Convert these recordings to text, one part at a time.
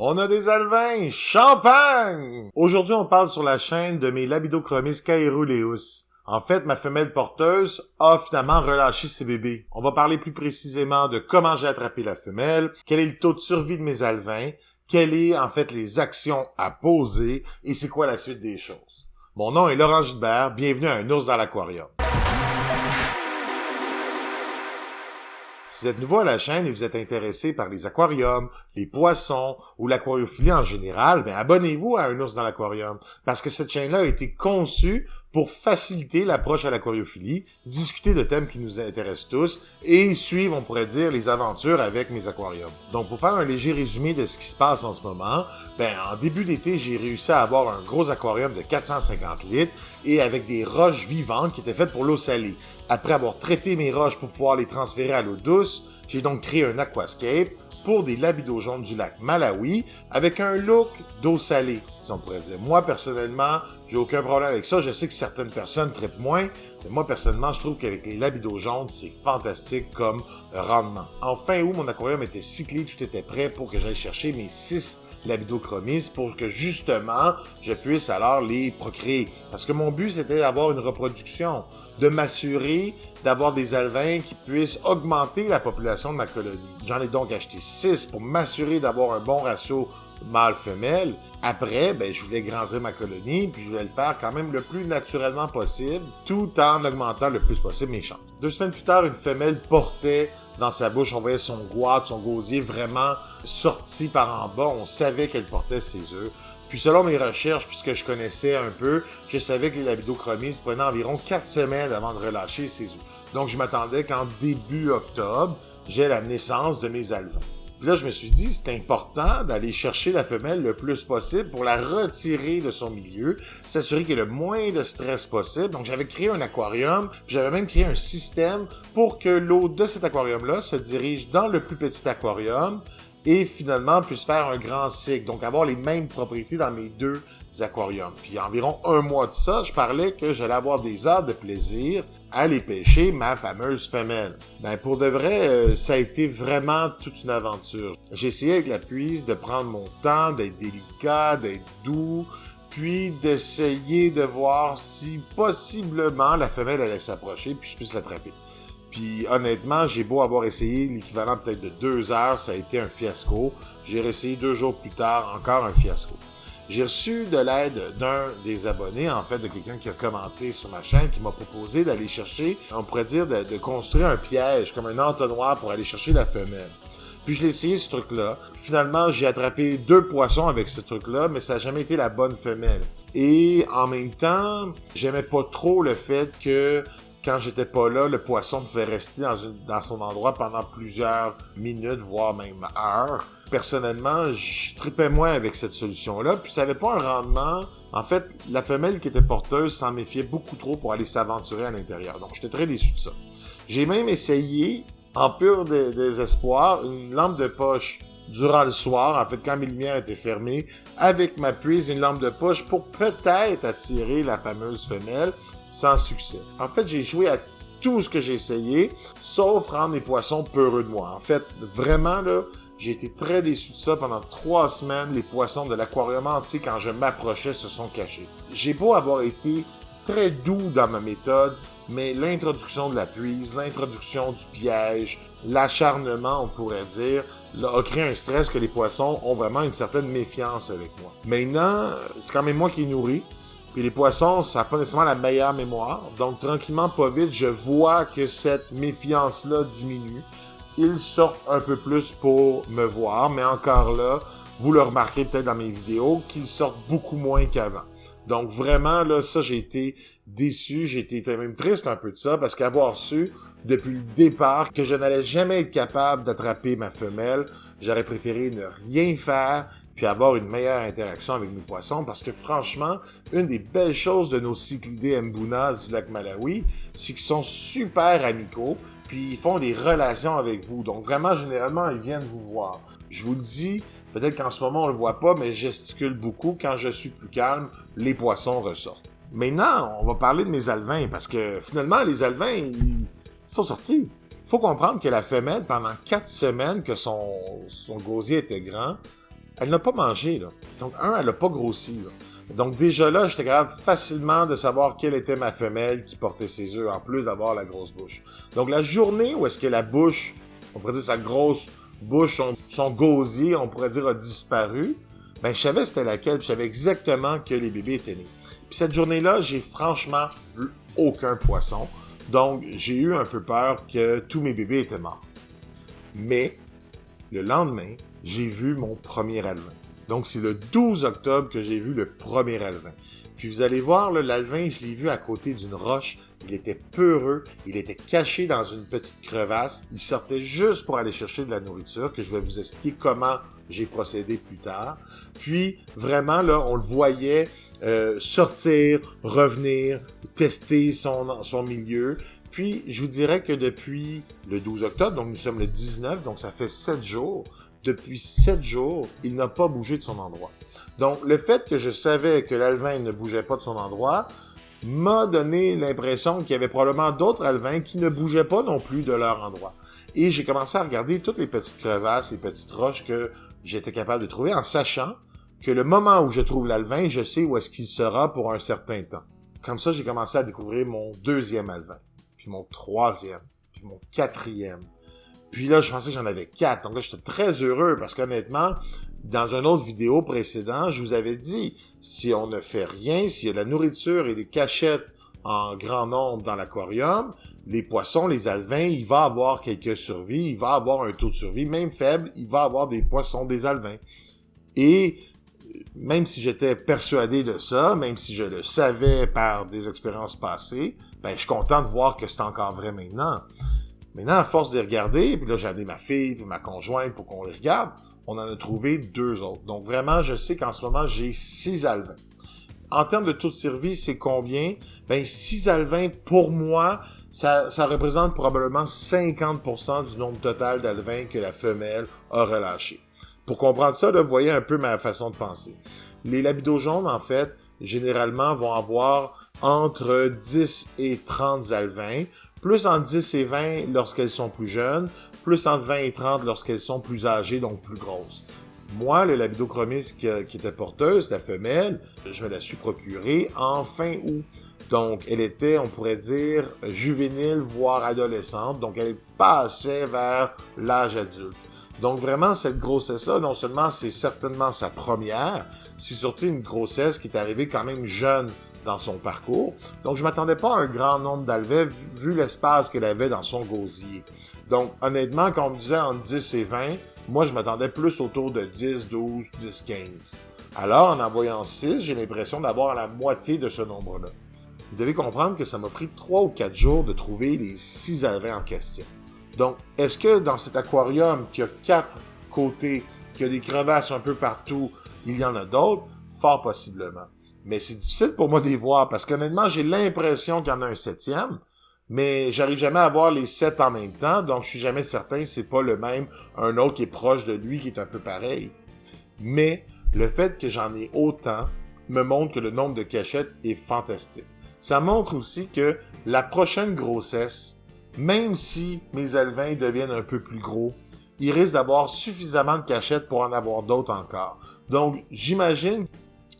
On a des alevins! Champagne! Aujourd'hui, on parle sur la chaîne de mes Labidochromis caeruleus. En fait, ma femelle porteuse a finalement relâché ses bébés. On va parler plus précisément de comment j'ai attrapé la femelle, quel est le taux de survie de mes alevins, quelles est en fait les actions à poser et c'est quoi la suite des choses. Mon nom est Laurent Gilbert, bienvenue à Un ours dans l'aquarium. Si vous êtes nouveau à la chaîne et vous êtes intéressé par les aquariums, les poissons ou l'aquariophilie en général, abonnez-vous à Un ours dans l'aquarium parce que cette chaîne-là a été conçue pour faciliter l'approche à l'aquariophilie, discuter de thèmes qui nous intéressent tous et suivre, on pourrait dire, les aventures avec mes aquariums. Donc, pour faire un léger résumé de ce qui se passe en ce moment, en début d'été, j'ai réussi à avoir un gros aquarium de 450 litres et avec des roches vivantes qui étaient faites pour l'eau salée. Après avoir traité mes roches pour pouvoir les transférer à l'eau douce, j'ai donc créé un aquascape pour des labidojanes du lac Malawi avec un look d'eau salée, si on pourrait dire. Moi, personnellement, j'ai aucun problème avec ça. Je sais que certaines personnes trippent moins, mais moi, personnellement, je trouve qu'avec les labidojanes, c'est fantastique comme rendement. En fin août, mon aquarium était cyclé, tout était prêt pour que j'aille chercher mes 6 labidochromis pour que, justement, je puisse alors les procréer. Parce que mon but, c'était d'avoir une reproduction, de m'assurer d'avoir des alevins qui puissent augmenter la population de ma colonie. J'en ai donc acheté 6 pour m'assurer d'avoir un bon ratio mâle-femelle. Après, je voulais grandir ma colonie, puis je voulais le faire quand même le plus naturellement possible, tout en augmentant le plus possible mes chances. 2 semaines plus tard, une femelle portait dans sa bouche, on voyait son goître, son gosier vraiment sorti par en bas, on savait qu'elle portait ses œufs. Puis selon mes recherches, puisque je connaissais un peu, je savais que les labidochromis prenaient environ 4 semaines avant de relâcher ses œufs. Donc je m'attendais qu'en début octobre, j'ai la naissance de mes alevins. Puis là, je me suis dit, c'est important d'aller chercher la femelle le plus possible pour la retirer de son milieu, s'assurer qu'il y ait le moins de stress possible. Donc, j'avais créé un aquarium, puis j'avais même créé un système pour que l'eau de cet aquarium-là se dirige dans le plus petit aquarium et finalement puisse faire un grand cycle. Donc, avoir les mêmes propriétés dans mes 2 aquariums. Puis environ 1 mois de ça, je parlais que j'allais avoir des heures de plaisir à aller pêcher ma fameuse femelle. Pour de vrai, ça a été vraiment toute une aventure. J'ai essayé avec la puise de prendre mon temps, d'être délicat, d'être doux, puis d'essayer de voir si possiblement la femelle allait s'approcher puis je puisse l'attraper. Puis honnêtement, j'ai beau avoir essayé l'équivalent peut-être de 2 heures, ça a été un fiasco. J'ai réessayé 2 jours plus tard, encore un fiasco. J'ai reçu de l'aide d'un des abonnés, en fait, de quelqu'un qui a commenté sur ma chaîne, qui m'a proposé d'aller chercher, on pourrait dire, de construire un piège, comme un entonnoir pour aller chercher la femelle. Puis je l'ai essayé, ce truc-là. Finalement, j'ai attrapé 2 poissons avec ce truc-là, mais ça n'a jamais été la bonne femelle. Et en même temps, j'aimais pas trop le fait que quand j'étais pas là, le poisson pouvait rester dans son endroit pendant plusieurs minutes, voire même heures. Personnellement, je tripais moins avec cette solution-là, puis ça avait pas un rendement. En fait, la femelle qui était porteuse s'en méfiait beaucoup trop pour aller s'aventurer à l'intérieur. Donc, j'étais très déçu de ça. J'ai même essayé, en pur désespoir, une lampe de poche durant le soir, en fait, quand mes lumières étaient fermées, avec ma puise, une lampe de poche pour peut-être attirer la fameuse femelle, sans succès. En fait, j'ai joué à tout ce que j'ai essayé, sauf rendre les poissons peureux de moi. En fait, vraiment, là, j'ai été très déçu de ça. Pendant 3 semaines, les poissons de l'aquarium entier, quand je m'approchais, se sont cachés. J'ai beau avoir été très doux dans ma méthode, mais l'introduction de la puise, l'introduction du piège, l'acharnement, on pourrait dire, là, a créé un stress que les poissons ont vraiment une certaine méfiance avec moi. Maintenant, c'est quand même moi qui les nourris. Puis les poissons, ça n'a pas nécessairement la meilleure mémoire. Donc, tranquillement, pas vite, je vois que cette méfiance-là diminue. Ils sortent un peu plus pour me voir, mais encore là, vous le remarquerez peut-être dans mes vidéos, qu'ils sortent beaucoup moins qu'avant. Donc, vraiment, là, ça, j'ai été déçu, j'ai été même triste un peu de ça, parce qu'avoir su, depuis le départ, que je n'allais jamais être capable d'attraper ma femelle, j'aurais préféré ne rien faire, puis avoir une meilleure interaction avec mes poissons, parce que franchement, une des belles choses de nos cyclidés mbounas du lac Malawi, c'est qu'ils sont super amicaux, puis ils font des relations avec vous. Donc vraiment, généralement, ils viennent vous voir. Je vous le dis, peut-être qu'en ce moment, on le voit pas, mais je gesticule beaucoup. Quand je suis plus calme, les poissons ressortent. Maintenant, on va parler de mes alevins, parce que finalement, les alevins, ils sont sortis. Faut comprendre que la femelle, pendant 4 semaines que son gosier était grand, Elle n'a pas mangé, là. Donc, elle n'a pas grossi, là. Donc, déjà là, j'étais capable facilement de savoir quelle était ma femelle qui portait ses œufs, en plus d'avoir la grosse bouche. Donc, la journée où est-ce que la bouche, on pourrait dire sa grosse bouche, son gosier, on pourrait dire, a disparu, ben, je savais c'était laquelle, puis je savais exactement que les bébés étaient nés. Puis cette journée-là, j'ai franchement vu aucun poisson. Donc, j'ai eu un peu peur que tous mes bébés étaient morts. Mais, le lendemain, j'ai vu mon premier alevin. Donc, c'est le 12 octobre que j'ai vu le premier alevin. Puis vous allez voir, là, l'alevin, je l'ai vu à côté d'une roche. Il était peureux, il était caché dans une petite crevasse. Il sortait juste pour aller chercher de la nourriture, que je vais vous expliquer comment j'ai procédé plus tard. Puis, vraiment, là, on le voyait sortir, revenir, tester son milieu. Puis, je vous dirais que depuis le 12 octobre, donc nous sommes le 19, donc ça fait 7 jours, depuis 7 jours, il n'a pas bougé de son endroit. Donc, le fait que je savais que l'alevin ne bougeait pas de son endroit m'a donné l'impression qu'il y avait probablement d'autres alevins qui ne bougeaient pas non plus de leur endroit. Et j'ai commencé à regarder toutes les petites crevasses, les petites roches que j'étais capable de trouver en sachant que le moment où je trouve l'alevin, je sais où est-ce qu'il sera pour un certain temps. Comme ça, j'ai commencé à découvrir mon deuxième alevin, puis mon troisième, puis mon quatrième. Puis là, je pensais que j'en avais 4. Donc là, j'étais très heureux parce qu'honnêtement, dans une autre vidéo précédente, je vous avais dit, si on ne fait rien, s'il y a de la nourriture et des cachettes en grand nombre dans l'aquarium, les poissons, les alevins, il va avoir quelques survies, il va avoir un taux de survie, même faible, il va avoir des poissons, des alevins. Et même si j'étais persuadé de ça, même si je le savais par des expériences passées, ben, je suis content de voir que c'est encore vrai maintenant. Maintenant, à force de les regarder, puis là, j'ai amené ma fille puis ma conjointe pour qu'on les regarde, on en a trouvé 2 autres. Donc vraiment, je sais qu'en ce moment, j'ai 6 alevins. En termes de taux de survie, c'est combien? Ben, 6 alevins, pour moi, ça représente probablement 50% du nombre total d'alevins que la femelle a relâché. Pour comprendre ça, là, vous voyez un peu ma façon de penser. Les labidos jaunes, en fait, généralement, vont avoir entre 10 et 30 alevins, plus entre 10 et 20 lorsqu'elles sont plus jeunes, plus entre 20 et 30 lorsqu'elles sont plus âgées, donc plus grosses. Moi, le Labidochromis qui était porteuse, la femelle, je me la suis procurée en fin août. Donc, elle était, on pourrait dire, juvénile, voire adolescente. Donc, elle passait vers l'âge adulte. Donc, vraiment, cette grossesse-là, non seulement c'est certainement sa première, c'est surtout une grossesse qui est arrivée quand même jeune dans son parcours. Donc, je m'attendais pas à un grand nombre d'alevins vu l'espace qu'elle avait dans son gosier. Donc, honnêtement, quand on me disait entre 10 et 20, moi, je m'attendais plus autour de 10, 12, 10, 15. Alors, en voyant 6, j'ai l'impression d'avoir la moitié de ce nombre-là. Vous devez comprendre que ça m'a pris 3 ou 4 jours de trouver les 6 alevins en question. Donc, est-ce que dans cet aquarium qui a 4 côtés, qui a des crevasses un peu partout, il y en a d'autres? Fort possiblement. Mais c'est difficile pour moi de les voir parce qu'honnêtement, j'ai l'impression qu'il y en a un 7e, mais j'arrive jamais à voir les 7 en même temps, donc je suis jamais certain que c'est pas le même, un autre qui est proche de lui qui est un peu pareil. Mais le fait que j'en ai autant me montre que le nombre de cachettes est fantastique. Ça montre aussi que la prochaine grossesse, même si mes alevins deviennent un peu plus gros, ils risquent d'avoir suffisamment de cachettes pour en avoir d'autres encore. Donc, j'imagine,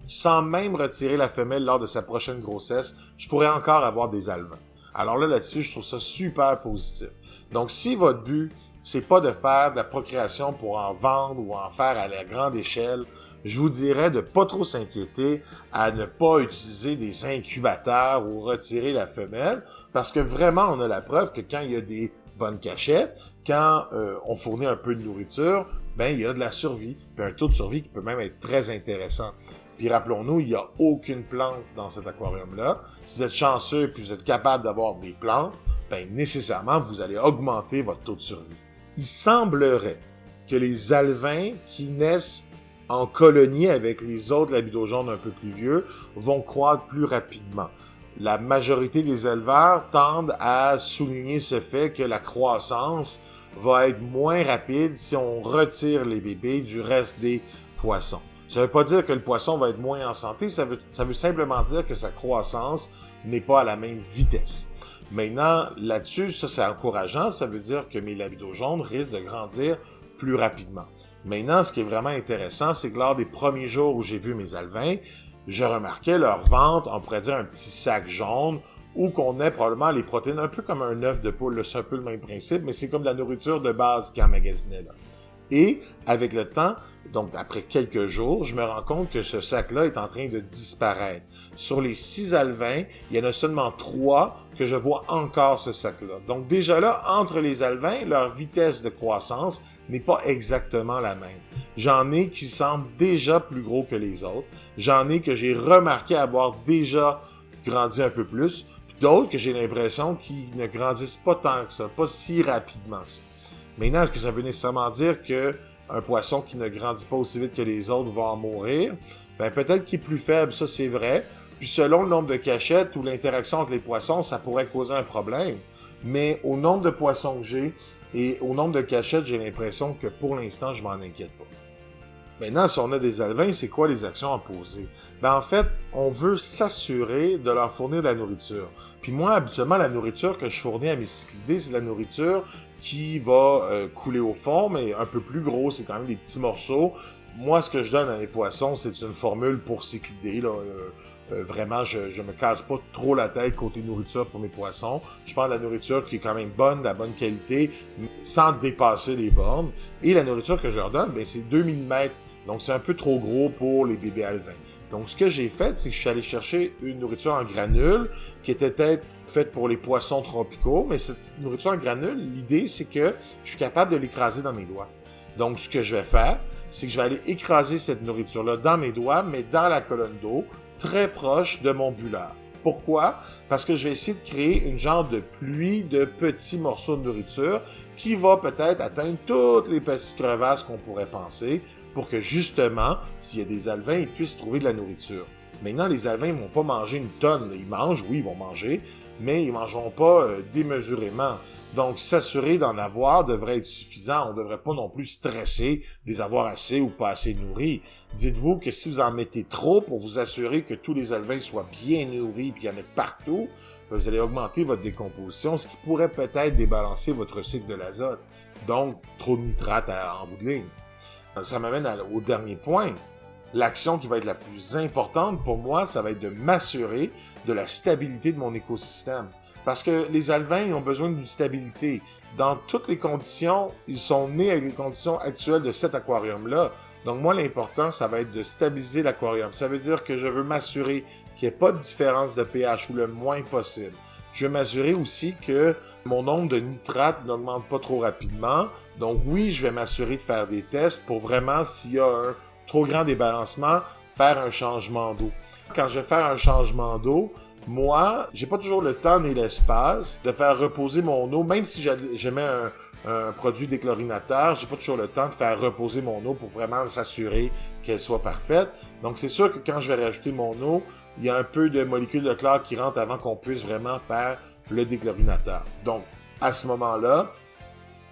sans même retirer la femelle lors de sa prochaine grossesse, je pourrais encore avoir des alevins. Alors là-dessus, je trouve ça super positif. Donc, si votre but, c'est pas de faire de la procréation pour en vendre ou en faire à la grande échelle, je vous dirais de pas trop s'inquiéter à ne pas utiliser des incubateurs ou retirer la femelle, parce que vraiment, on a la preuve que quand il y a des bonnes cachettes, quand on fournit un peu de nourriture, ben il y a de la survie, puis un taux de survie qui peut même être très intéressant. Puis rappelons-nous, il n'y a aucune plante dans cet aquarium-là. Si vous êtes chanceux et vous êtes capable d'avoir des plantes, ben nécessairement, vous allez augmenter votre taux de survie. Il semblerait que les alevins qui naissent en colonie avec les autres labidojaunes un peu plus vieux vont croître plus rapidement. La majorité des éleveurs tendent à souligner ce fait que la croissance va être moins rapide si on retire les bébés du reste des poissons. Ça veut pas dire que le poisson va être moins en santé, ça veut simplement dire que sa croissance n'est pas à la même vitesse. Maintenant, là-dessus, ça c'est encourageant, ça veut dire que mes labidojaunes risquent de grandir plus rapidement. Maintenant, ce qui est vraiment intéressant, c'est que lors des premiers jours où j'ai vu mes alevins, je remarquais leur ventre, on pourrait dire un petit sac jaune, où qu'on ait probablement les protéines, un peu comme un œuf de poule, là, c'est un peu le même principe, mais c'est comme de la nourriture de base qui emmagasinait là. Et avec le temps, donc après quelques jours, je me rends compte que ce sac-là est en train de disparaître. Sur les 6 alevins, il y en a seulement 3 que je vois encore ce sac-là. Donc déjà là, entre les alevins, leur vitesse de croissance n'est pas exactement la même. J'en ai qui semblent déjà plus gros que les autres. J'en ai que j'ai remarqué avoir déjà grandi un peu plus. Puis d'autres que j'ai l'impression qu'ils ne grandissent pas tant que ça, pas si rapidement que ça. Maintenant, est-ce que ça veut nécessairement dire que un poisson qui ne grandit pas aussi vite que les autres va en mourir? Ben, peut-être qu'il est plus faible, ça c'est vrai. Puis selon le nombre de cachettes ou l'interaction entre les poissons, ça pourrait causer un problème. Mais au nombre de poissons que j'ai et au nombre de cachettes, j'ai l'impression que pour l'instant, je m'en inquiète pas. Maintenant, si on a des alevins, c'est quoi les actions à poser? Ben, en fait, on veut s'assurer de leur fournir de la nourriture. Puis moi, habituellement, la nourriture que je fournis à mes cyclidés, c'est de la nourriture qui va couler au fond, mais un peu plus gros, c'est quand même des petits morceaux. Moi, ce que je donne à mes poissons, c'est une formule pour cyclider, là. Vraiment, je me casse pas trop la tête côté nourriture pour mes poissons. Je prends de la nourriture qui est quand même bonne, de la bonne qualité, sans dépasser les bornes. Et la nourriture que je leur donne, ben, c'est 2 mm. Donc, c'est un peu trop gros pour les bébés alevins. Donc, ce que j'ai fait, c'est que je suis allé chercher une nourriture en granules qui était peut-être faite pour les poissons tropicaux, mais cette nourriture en granules, l'idée, c'est que je suis capable de l'écraser dans mes doigts. Donc, ce que je vais faire, c'est que je vais aller écraser cette nourriture-là dans mes doigts, mais dans la colonne d'eau, très proche de mon bullard. Pourquoi? Parce que je vais essayer de créer une genre de pluie de petits morceaux de nourriture qui va peut-être atteindre toutes les petites crevasses qu'on pourrait penser pour que justement, s'il y a des alevins, ils puissent trouver de la nourriture. Maintenant, les alevins ne vont pas manger une tonne. Ils mangent, oui, ils vont manger, mais ils ne mangeront pas démesurément. Donc, s'assurer d'en avoir devrait être suffisant. On ne devrait pas non plus stresser des avoir assez ou pas assez nourris. Dites-vous que si vous en mettez trop pour vous assurer que tous les alevins soient bien nourris et qu'il y en ait partout, vous allez augmenter votre décomposition, ce qui pourrait peut-être débalancer votre cycle de l'azote. Donc, trop de nitrate en bout de ligne. Ça m'amène au dernier point. L'action qui va être la plus importante pour moi, ça va être de m'assurer de la stabilité de mon écosystème. Parce que les alevins, ils ont besoin d'une stabilité. Dans toutes les conditions, ils sont nés avec les conditions actuelles de cet aquarium-là. Donc moi, l'important, ça va être de stabiliser l'aquarium. Ça veut dire que je veux m'assurer qu'il n'y ait pas de différence de pH ou le moins possible. Je veux m'assurer aussi que mon nombre de nitrates n'augmente pas trop rapidement. Donc oui, je vais m'assurer de faire des tests pour vraiment, s'il y a un trop grand débalancement, faire un changement d'eau. Quand je vais faire un changement d'eau, moi, j'ai pas toujours le temps ni l'espace de faire reposer mon eau, même si je mets un produit déchlorinateur, j'ai pas toujours le temps de faire reposer mon eau pour vraiment s'assurer qu'elle soit parfaite. Donc c'est sûr que quand je vais rajouter mon eau, il y a un peu de molécules de chlore qui rentrent avant qu'on puisse vraiment faire le déchlorinateur. Donc, à ce moment-là,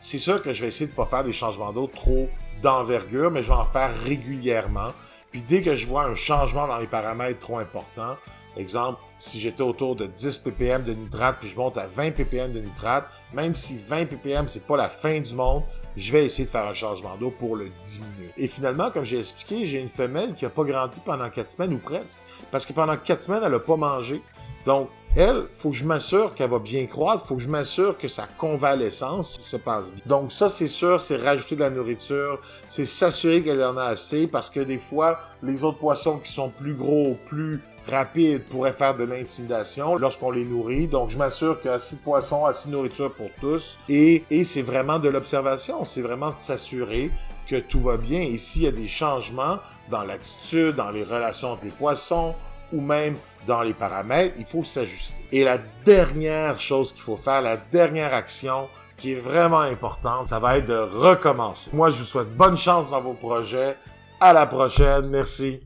c'est sûr que je vais essayer de pas faire des changements d'eau trop d'envergure, mais je vais en faire régulièrement. Puis dès que je vois un changement dans les paramètres trop importants, exemple, si j'étais autour de 10 ppm de nitrate, puis je monte à 20 ppm de nitrate, même si 20 ppm, c'est pas la fin du monde, je vais essayer de faire un changement d'eau pour le diminuer. Et finalement, comme j'ai expliqué, j'ai une femelle qui a pas grandi pendant 4 semaines ou presque. Parce que pendant 4 semaines, elle a pas mangé. Donc, elle, faut que je m'assure qu'elle va bien croître, faut que je m'assure que sa convalescence se passe bien. Donc ça, c'est sûr, c'est rajouter de la nourriture, c'est s'assurer qu'elle en a assez, parce que des fois, les autres poissons qui sont plus gros, plus rapides, pourraient faire de l'intimidation lorsqu'on les nourrit. Donc je m'assure qu'il y a assez de poissons, assez de nourriture pour tous. Et c'est vraiment de l'observation, c'est vraiment de s'assurer que tout va bien. Et s'il y a des changements dans l'attitude, dans les relations entre les poissons, ou même dans les paramètres, il faut s'ajuster. Et la dernière chose qu'il faut faire, la dernière action qui est vraiment importante, ça va être de recommencer. Moi, je vous souhaite bonne chance dans vos projets. À la prochaine. Merci.